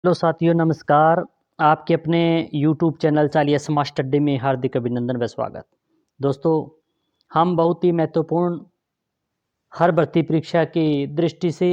Hello साथियों, नमस्कार। आपके अपने यूट्यूब चैनल चालिया मास्टर डे में हार्दिक अभिनंदन व स्वागत। दोस्तों, हम बहुत ही महत्वपूर्ण हर भर्ती परीक्षा की दृष्टि से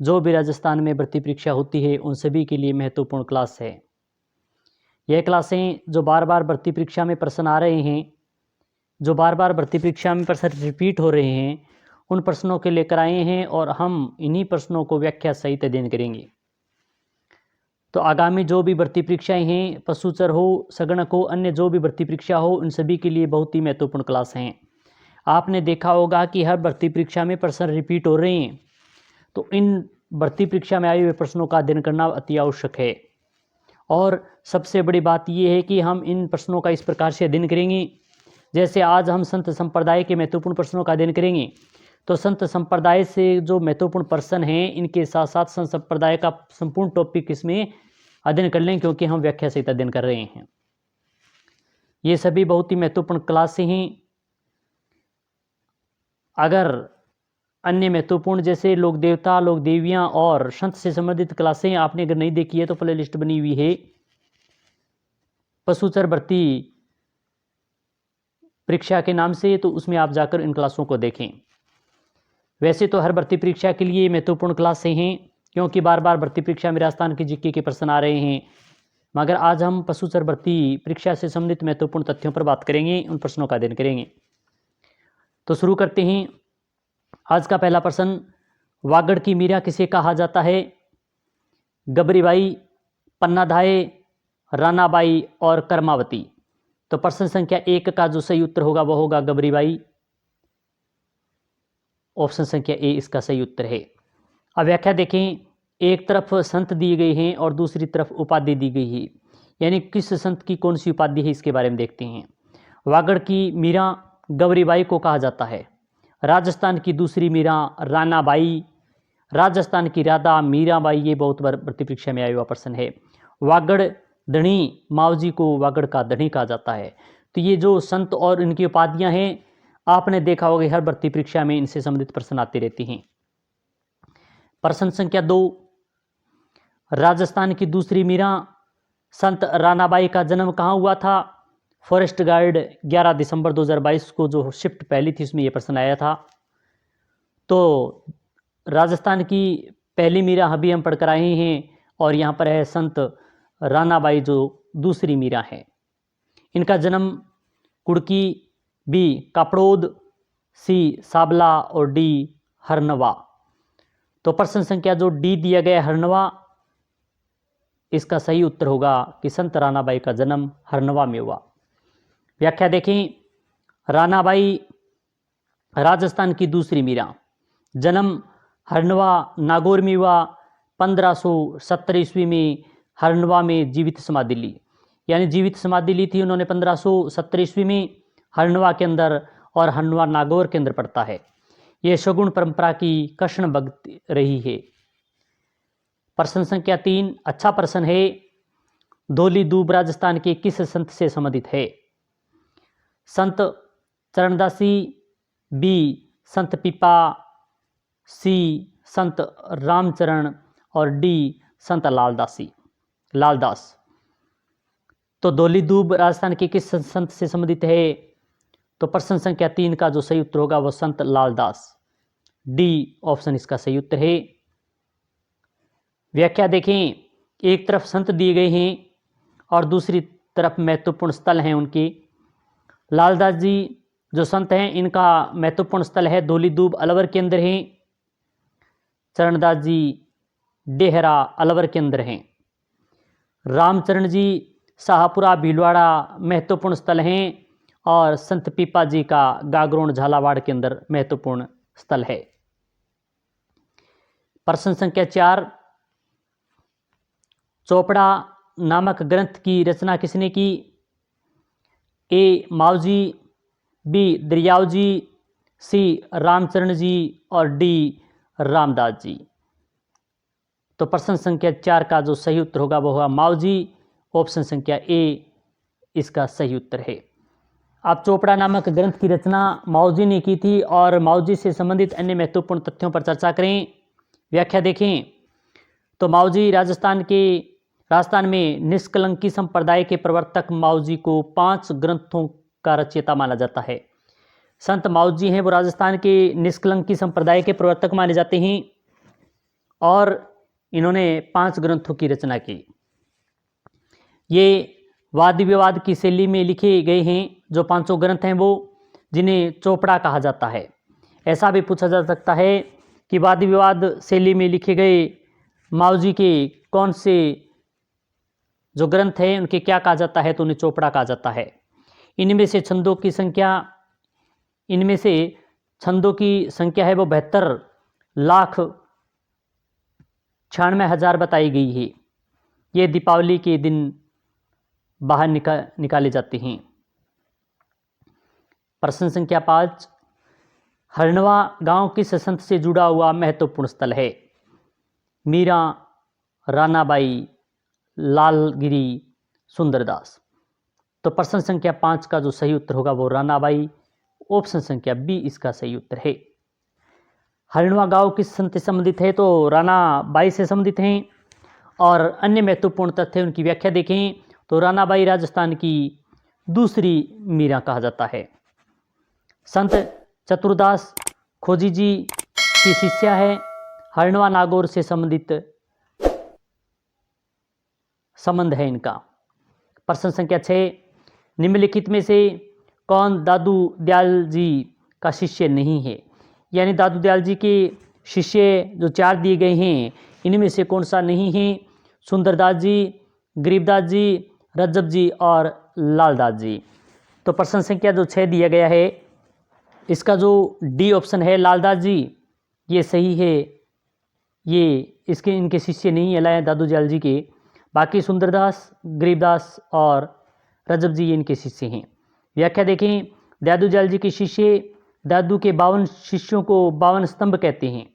जो भी राजस्थान में भर्ती परीक्षा होती है उन सभी के लिए महत्वपूर्ण क्लास है। यह क्लासें जो बार बार भर्ती परीक्षा में प्रश्न आ रहे हैं, जो बार बार भर्ती परीक्षा में प्रश्न रिपीट हो रहे हैं, उन प्रश्नों के लेकर आए हैं और हम इन्हीं प्रश्नों को व्याख्या सहित अध्ययन करेंगे। तो आगामी जो भी भर्ती परीक्षाएं हैं, पशुचर हो, संगणक हो, अन्य जो भी भर्ती परीक्षा हो, उन सभी के लिए बहुत ही महत्वपूर्ण क्लास हैं। आपने देखा होगा कि हर भर्ती परीक्षा में प्रश्न रिपीट हो रहे हैं, तो इन भर्ती परीक्षा में आए हुए प्रश्नों का अध्ययन करना अति आवश्यक है। और सबसे बड़ी बात यह है कि हम इन प्रश्नों का इस प्रकार से अध्ययन करेंगे, जैसे आज हम संत संप्रदाय के महत्वपूर्ण प्रश्नों का अध्ययन करेंगे, तो संत संप्रदाय से जो महत्वपूर्ण प्रश्न हैं, इनके साथ साथ संत संप्रदाय का संपूर्ण टॉपिक इसमें अध्ययन कर लें, क्योंकि हम व्याख्या सहित अध्ययन कर रहे हैं। ये सभी बहुत ही महत्वपूर्ण क्लासें हैं। अगर अन्य महत्वपूर्ण जैसे लोक देवता, लोक देवियाँ और संत से संबंधित क्लासें आपने अगर नहीं देखी है तो प्ले लिस्ट बनी हुई है पशुचर भर्ती परीक्षा के नाम से, तो उसमें आप जाकर इन क्लासों को देखें। वैसे तो हर भर्ती परीक्षा के लिए महत्वपूर्ण क्लासें हैं, क्योंकि बार बार भर्ती परीक्षा में राजस्थान की जीके के प्रश्न आ रहे हैं, मगर आज हम पशुचर भर्ती परीक्षा से संबंधित महत्वपूर्ण तथ्यों पर बात करेंगे, उन प्रश्नों का अध्ययन करेंगे। तो शुरू करते हैं। आज का पहला प्रश्न, वागड़ की मीरा किसे कहा जाता है? गबरीबाई, पन्नाधाय, रानाबाई और कर्मावती। तो प्रश्न संख्या 1 का जो सही उत्तर होगा वह होगा गबरीबाई। ऑप्शन संख्या ए इसका सही उत्तर है। अब व्याख्या देखें। एक तरफ संत दिए गए हैं और दूसरी तरफ उपाधि दी गई है, यानी किस संत की कौन सी उपाधि है इसके बारे में देखते हैं। वागड़ की मीरा गबरीबाई को कहा जाता है। राजस्थान की दूसरी मीरा रानाबाई, राजस्थान की राधा मीराबाई। ये बहुत बार भर्ती परीक्षा में आया हुआ प्रश्न है। वागड़ धनी, मावजी को वागड़ का धनी कहा जाता है। तो ये जो संत और इनकी उपाधियां हैं, आपने देखा होगा हर भर्ती परीक्षा में इनसे संबंधित प्रश्न आते रहते हैं। प्रश्न संख्या 2, राजस्थान की दूसरी मीरा संत रानाबाई का जन्म कहाँ हुआ था? फॉरेस्ट गार्ड 11 दिसंबर 2022 को जो शिफ्ट पहली थी उसमें यह प्रश्न आया था। तो राजस्थान की पहली मीरा अभी हम पढ़कर आए हैं और यहाँ पर है संत रानाबाई जो दूसरी मीरा है। इनका जन्म कुड़की, बी कापड़ोद, सी साबला और डी हरनवा। तो प्रश्न संख्या जो डी दिया गया हरनवा, इसका सही उत्तर होगा कि संत रानाबाई का जन्म हरनवा में हुआ। व्याख्या देखें। रानाबाई राजस्थान की दूसरी मीरा, जन्म हरनवा नागौर में हुआ। 1570 ईस्वी में हरनवा में जीवित समाधि ली, यानी जीवित समाधि ली थी उन्होंने 1570 ईस्वी में हरनवा के अंदर, और हरनवा नागौर के अंदर पड़ता है। यह शगुन परंपरा की कृष्ण भक्ति रही है। प्रश्न संख्या 3 अच्छा प्रश्न है। धौली दूब राजस्थान के किस संत से संबंधित है? संत चरणदासी, बी संत पीपा, सी संत रामचरण और डी संत लालदास। तो धौली दूब राजस्थान के किस संत से संबंधित है? तो प्रश्न संख्या 3 का जो सही उत्तर होगा वह संत लालदास, डी ऑप्शन इसका सही उत्तर है। व्याख्या देखें। एक तरफ संत दिए गए हैं और दूसरी तरफ महत्वपूर्ण स्थल हैं उनके। लालदास जी जो संत हैं, इनका महत्वपूर्ण स्थल है धौली दूब अलवर के अंदर हैं। चरणदास जी डेहरा अलवर के अंदर हैं। रामचरण जी शाहपुरा भीलवाड़ा महत्वपूर्ण स्थल हैं, और संत पीपा जी का गागरोन झालावाड़ के अंदर महत्वपूर्ण स्थल है। प्रश्न संख्या 4, चोपड़ा नामक ग्रंथ की रचना किसने की? ए मावजी, बी दरियाव जी, सी रामचरण जी और डी रामदास जी। तो प्रश्न संख्या 4 का जो सही उत्तर होगा वह होगा मावजी। ऑप्शन संख्या ए इसका सही उत्तर है। आप चोपड़ा नामक ग्रंथ की रचना मावजी ने की थी, और मावजी से संबंधित अन्य महत्वपूर्ण तथ्यों पर चर्चा करें। व्याख्या देखें। तो माओजी राजस्थान में निष्कलंकी संप्रदाय के प्रवर्तक माओजी को 5 ग्रंथों का रचयिता माना जाता है। संत माओजी हैं वो राजस्थान के निष्कलंकी संप्रदाय के प्रवर्तक माने जाते हैं और इन्होंने 5 ग्रंथों की रचना की। ये वाद विवाद की शैली में लिखे गए हैं। जो 5 ग्रंथ हैं वो जिन्हें चोपड़ा कहा जाता है। ऐसा भी पूछा जा सकता है कि वाद विवाद शैली में लिखे गए माओजी के कौन से जो ग्रंथ हैं उनके क्या कहा जाता है, तो उन्हें चोपड़ा कहा जाता है। इनमें से छंदों की संख्या है वो 72,96,000 बताई गई है। ये दीपावली के दिन बाहर निकाले जाते हैं। प्रश्न संख्या 5, हरनवा गांव किस संत से जुड़ा हुआ महत्वपूर्ण स्थल है? मीरा, रानाबाई, लालगिरी, सुंदरदास। तो प्रश्न संख्या 5 का जो सही उत्तर होगा वो रानाबाई, ऑप्शन संख्या बी इसका सही उत्तर है। हरनवा गांव किस संत से संबंधित है? तो रानाबाई से संबंधित हैं। और अन्य महत्वपूर्ण तथ्य उनकी व्याख्या देखें तो रानाबाई राजस्थान की दूसरी मीरा कहा जाता है। संत चतुरदास खोजी जी की शिष्या है। हरनवा नागौर से संबंधित संबंध है इनका। प्रश्न संख्या 6, निम्नलिखित में से कौन दादू दयाल जी का शिष्य नहीं है? यानी दादू दयाल जी के शिष्य जो 4 दिए गए हैं इनमें से कौन सा नहीं है? सुंदरदास जी, गरीबदास जी, रज्जब जी और लालदास जी। तो प्रश्न संख्या जो 6 दिया गया है इसका जो डी ऑप्शन है लालदास जी ये सही है। ये इनके शिष्य नहीं है दादू दयाल जी के। बाकी सुंदरदास, गरीबदास और रज्जब जी ये इनके शिष्य हैं। व्याख्या देखें, दादू दयाल जी के शिष्य दादू के 52 शिष्यों को 52 स्तंभ कहते हैं।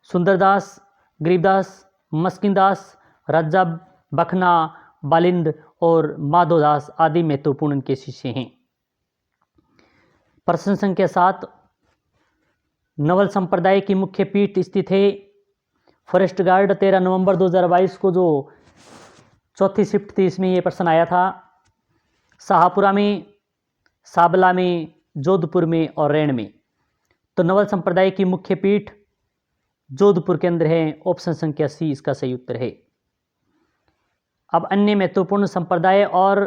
सुंदरदास, गरीबदास, मस्किनदास, रज्जब, बखना, बालिंद और माधोदास आदि महत्वपूर्ण इनके शिष्य हैं। प्रश्न संख्या 7, नवल संप्रदाय की मुख्य पीठ स्थित है? फॉरेस्ट गार्ड 13 नवंबर 2022 को जो चौथी शिफ्ट थी इसमें ये प्रश्न आया था। शाहपुरा में, साबला में, जोधपुर में और रैण में। तो नवल संप्रदाय की मुख्य पीठ जोधपुर के अंदर है। ऑप्शन संख्या सी इसका सही उत्तर है। अब अन्य महत्वपूर्ण संप्रदाय और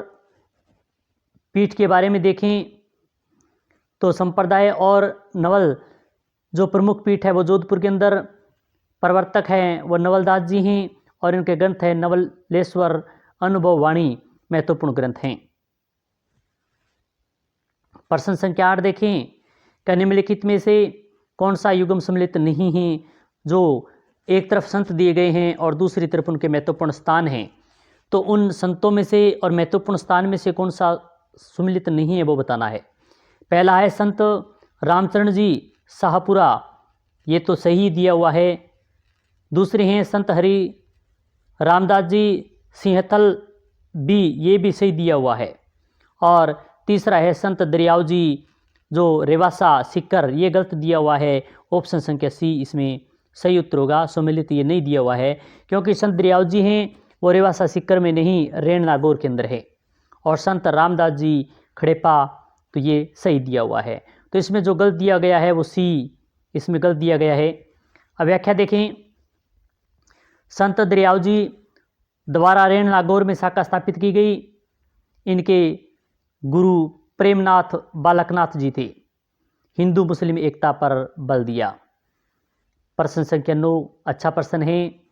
पीठ के बारे में देखें तो संप्रदाय और नवल जो प्रमुख पीठ है वो जोधपुर के अंदर, प्रवर्तक हैं वो नवलदास जी हैं और इनके ग्रंथ है नवलेश्वर, अनुभव वाणी महत्वपूर्ण ग्रंथ हैं। प्रश्न संख्या 8 देखें, क्या निम्नलिखित में से कौन सा युगम सम्मिलित नहीं है? जो एक तरफ संत दिए गए हैं और दूसरी तरफ उनके महत्वपूर्ण स्थान हैं, तो उन संतों में से और महत्वपूर्ण स्थान में से कौन सा सम्मिलित नहीं है वो बताना है। पहला है संत रामचरण जी शाहपुरा, ये तो सही दिया हुआ है। दूसरे हैं संत हरि रामदास जी सिंहथल बी, ये भी सही दिया हुआ है। और तीसरा है संत दरियाव जी जो रेवासा सिक्कर, ये गलत दिया हुआ है। ऑप्शन संख्या सी इसमें सही उत्तर होगा। सम्मिलित ये नहीं दिया हुआ है क्योंकि संत दरियाव जी हैं वो रेवासा सिक्कर में नहीं, रेण नागौर के अंदर है। और संत रामदास जी खड़ेपा, तो ये सही दिया हुआ है। तो इसमें जो गलत दिया गया है वो सी इसमें गलत दिया गया है। अब व्याख्या देखें, संत दरियाव जी द्वारा रेण नागौर में शाखा स्थापित की गई। इनके गुरु प्रेमनाथ बालकनाथ जी थे। हिंदू मुस्लिम एकता पर बल दिया। प्रश्न संख्या 9 अच्छा प्रश्न है।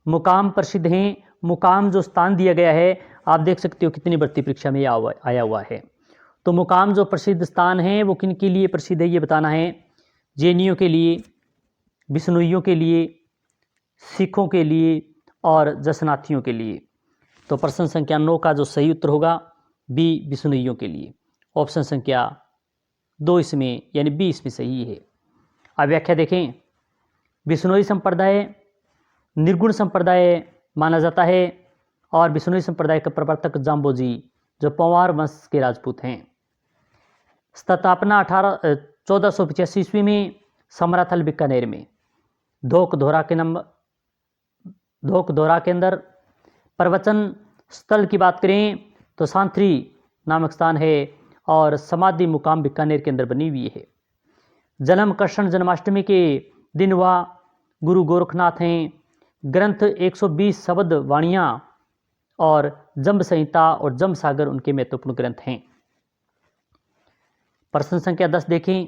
मुकाम प्रसिद्ध हैं। मुकाम जो स्थान दिया गया है आप देख सकते हो कितनी भर्ती परीक्षा में आया हुआ है। तो मुकाम जो प्रसिद्ध स्थान है वो किन के लिए प्रसिद्ध है ये बताना है। जैनियों के लिए, बिश्नोइयों के लिए, सिखों के लिए और जसनाथियों के लिए। तो प्रश्न संख्या 9 का जो सही उत्तर होगा बी, बिश्नोइयों के लिए। ऑप्शन संख्या 2 इसमें यानी बी इसमें सही है। अब व्याख्या देखें, बिश्नोई संप्रदाय निर्गुण संप्रदाय माना जाता है और बिश्नोई संप्रदाय का प्रवर्तक जाम्बो जी जो पंवार वंश के राजपूत हैं। स्थापना 1485 ईस्वी में समराथल बीकानेर में, धोक धोरा के नाम धोक दोहरा के अंदर। प्रवचन स्थल की बात करें तो सांथरी नामक स्थान है और समाधि मुकाम बीकानेर के अंदर बनी हुई है। जन्म कृष्ण जन्माष्टमी के दिन वह गुरु गोरखनाथ हैं। ग्रंथ 120 शब्द वाणियाँ और जंब संहिता और जंब सागर उनके महत्वपूर्ण ग्रंथ हैं। प्रश्न संख्या 10 देखें,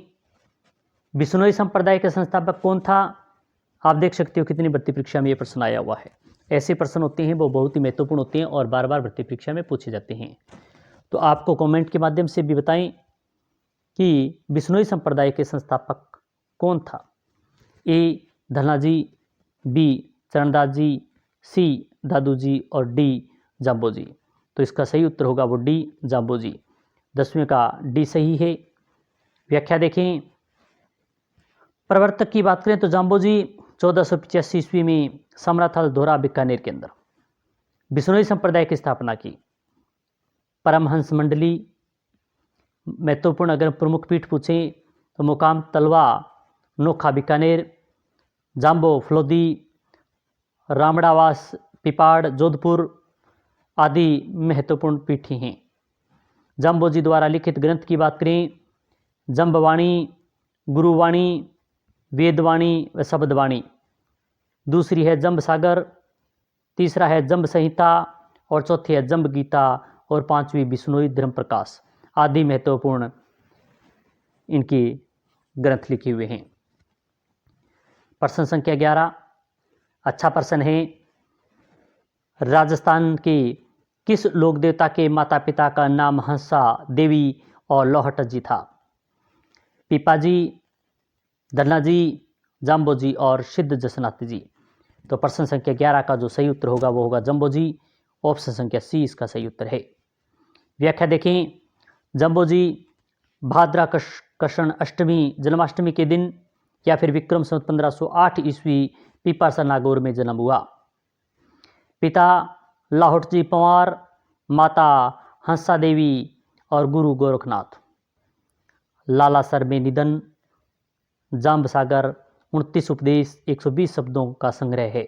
बिश्नोई संप्रदाय के संस्थापक कौन था? आप देख सकते हो कितनी भर्ती परीक्षा में ये प्रश्न आया हुआ है। ऐसे प्रश्न होते हैं वो बहुत ही महत्वपूर्ण होते हैं और बार बार भर्ती परीक्षा में पूछे जाते हैं। तो आपको कमेंट के माध्यम से भी बताएं कि बिश्नोई संप्रदाय के संस्थापक कौन था? ए धनाजी, बी चरणदास जी, सी दादू जी और डी जाम्बो जी। तो इसका सही उत्तर होगा वो डी जाम्बो जी। 10वें का डी सही है। व्याख्या देखें, प्रवर्तक की बात करें तो जाम्बो जी 1485 ईस्वी में समराथल धोरा बीकानेर के अंदर बिश्नोई संप्रदाय की स्थापना की। परमहंस मंडली, महत्वपूर्ण अगर प्रमुख पीठ पूछें तो मुकाम तलवा नोखा बीकानेर, जाम्बो फलोदी, रामड़ावास पिपाड़ जोधपुर आदि महत्वपूर्ण पीठें हैं। जाम्बो जी द्वारा लिखित ग्रंथ की बात करें, जंबवाणी, गुरुवाणी, वेदवाणी व शब्दवाणी। दूसरी है जंब सागर, तीसरा है जंब संहिता और चौथी है जंब गीता और पांचवी बिश्नोई धर्म प्रकाश आदि महत्वपूर्ण इनकी ग्रंथ लिखे हुए हैं। प्रश्न संख्या 11 अच्छा प्रश्न है। राजस्थान के किस लोक देवता के माता पिता का नाम हंसा देवी और लोहट जी था? पिपाजी, धनाजी, जाम्बो जी और सिद्ध जसनाथ जी। तो प्रश्न संख्या 11 का जो सही उत्तर होगा वो होगा जम्बो जी। ऑप्शन संख्या सी इसका सही उत्तर है। व्याख्या देखें, जम्बो जी भाद्रा कृष्ण अष्टमी जन्माष्टमी के दिन या फिर विक्रम संवत 1508 ईस्वी पीपासा नागौर में जन्म हुआ। पिता लाहौट जी पंवार, माता हंसा देवी और गुरु गोरखनाथ। लालासर में निधन, जाम्ब सागर 29 उपदेश 120 शब्दों का संग्रह है।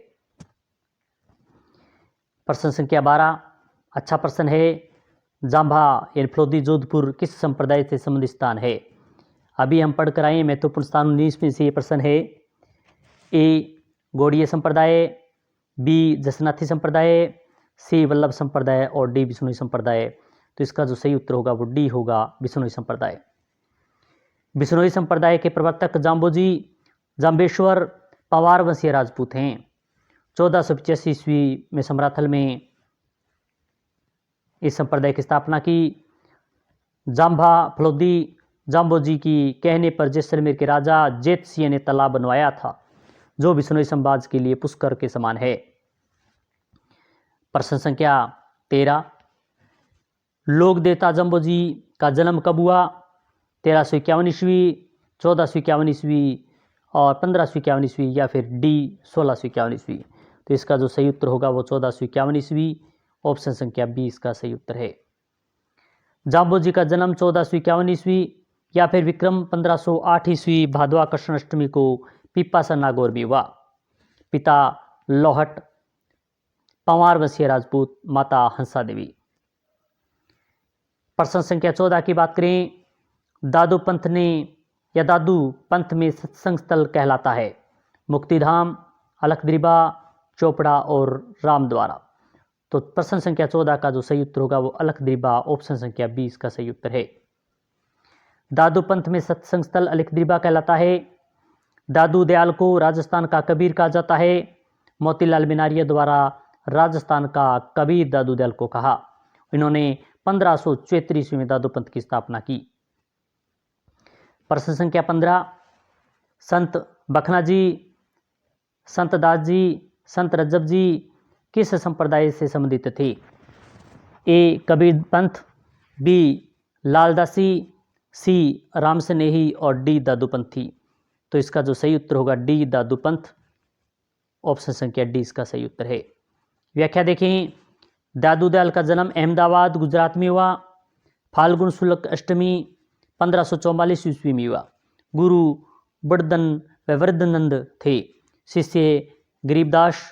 प्रश्न संख्या 12 अच्छा प्रश्न है। जांभा यानी फलोदी जोधपुर किस संप्रदाय से संबंधित स्थान है? अभी हम पढ़कर आए महत्वपूर्ण स्थान 19 में से ये प्रश्न है। ए गौड़ीय संप्रदाय, बी जसनाथी संप्रदाय, सी वल्लभ संप्रदाय और डी बिश्नोई संप्रदाय। तो इसका जो सही उत्तर होगा वो डी होगा बिश्नोई संप्रदाय। बिश्नोई संप्रदाय के प्रवर्तक जाम्बो जी जाम्बेश्वर पंवार वंशीय राजपूत हैं। 1485 ईस्वी में समराथल में इस संप्रदाय की स्थापना की। जाम्भा फलोदी जाम्बो जी की कहने पर जैसलमेर के राजा जेत सिंह ने तालाब बनवाया था जो बिश्नोई समाज के लिए पुष्कर के समान है। प्रश्न संख्या 13 लोक देवता जाम्बो जी का जन्म कब हुआ? 1351 ईस्वी, 1451 ईस्वी और 1551 ईस्वी या फिर डी 1651 ईस्वी। तो इसका जो सही उत्तर होगा वो 1451 ईस्वी। ऑप्शन संख्या 20 का सही उत्तर है। जाम्बो जी का जन्म 1451 ईस्वी या फिर विक्रम 1508 ईस्वी भादवा कृष्ण अष्टमी को पीपासा नागौर में हुआ। पिता लोहट पंवार वंशीय राजपूत, माता हंसा देवी। प्रश्न संख्या 14 की बात करें, दादू पंथ ने या दादू पंथ में सत्संग स्थल कहलाता है? मुक्तिधाम, अलखद्रीबा, चोपड़ा और रामद्वारा। तो प्रश्न संख्या 14 का जो सही उत्तर होगा वो अलखद्रीबा। ऑप्शन संख्या 20 का सही उत्तर है। दादू पंथ में सत्संग स्थल अलखद्रीबा कहलाता है। दादू दयाल को राजस्थान का कबीर कहा जाता है। मोतीलाल बिनारिया द्वारा राजस्थान का कबीर दादू दयाल को कहा। इन्होंने 1574 ईस्वी में दादू पंथ की स्थापना की। प्रश्न संख्या 15 संत बखना जी, संत दास जी, संत रज्जब जी किस संप्रदाय से संबंधित थे? ए कबीर पंथ, बी लालदासी, सी राम स्नेही और डी दादूपंथी। तो इसका जो सही उत्तर होगा डी दादूपंथ। ऑप्शन संख्या डी इसका सही उत्तर है। व्याख्या देखें, दादू दयाल का जन्म अहमदाबाद गुजरात में हुआ। फाल्गुन शुक्ल अष्टमी 1544 ईस्वी में हुआ। गुरु बड़दन व वृद्धनंद थे। शिष्य गरीबदास,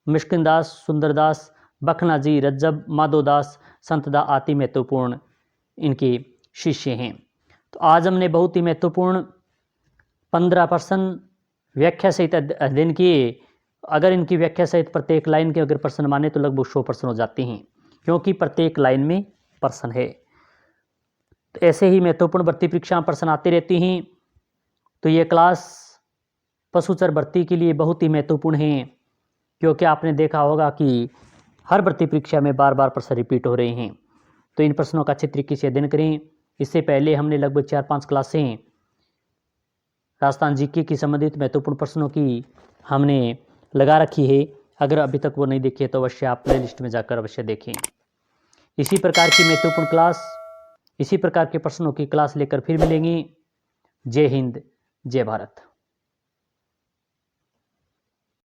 मिष्किन दास, सुंदरदास, बखनाजी, रज्जब, माधोदास, संतदा आदि महत्वपूर्ण इनके शिष्य हैं। तो आज हमने बहुत ही महत्वपूर्ण 15 प्रश्न व्याख्या सहित अध्ययन किए। अगर इनकी व्याख्या सहित प्रत्येक लाइन के अगर प्रश्न माने तो लगभग 100 प्रश्न हो जाते हैं, क्योंकि प्रत्येक लाइन में प्रश्न है। तो ऐसे ही महत्वपूर्ण भर्ती परीक्षा प्रश्न आते रहती हैं। तो ये क्लास पशुचर भर्ती के लिए बहुत ही महत्वपूर्ण है, क्योंकि आपने देखा होगा कि हर भर्ती परीक्षा में बार बार प्रश्न रिपीट हो रहे हैं। तो इन प्रश्नों का अच्छे तरीके से अध्ययन करें। इससे पहले हमने लगभग 4-5 क्लासें राजस्थान जीके की संबंधित महत्वपूर्ण प्रश्नों की हमने लगा रखी है। अगर अभी तक वो नहीं देखी है तो अवश्य आप प्ले लिस्ट में जाकर अवश्य देखें। इसी प्रकार की महत्वपूर्ण क्लास, इसी प्रकार के प्रश्नों की क्लास लेकर फिर मिलेंगे। जय हिंद, जय भारत।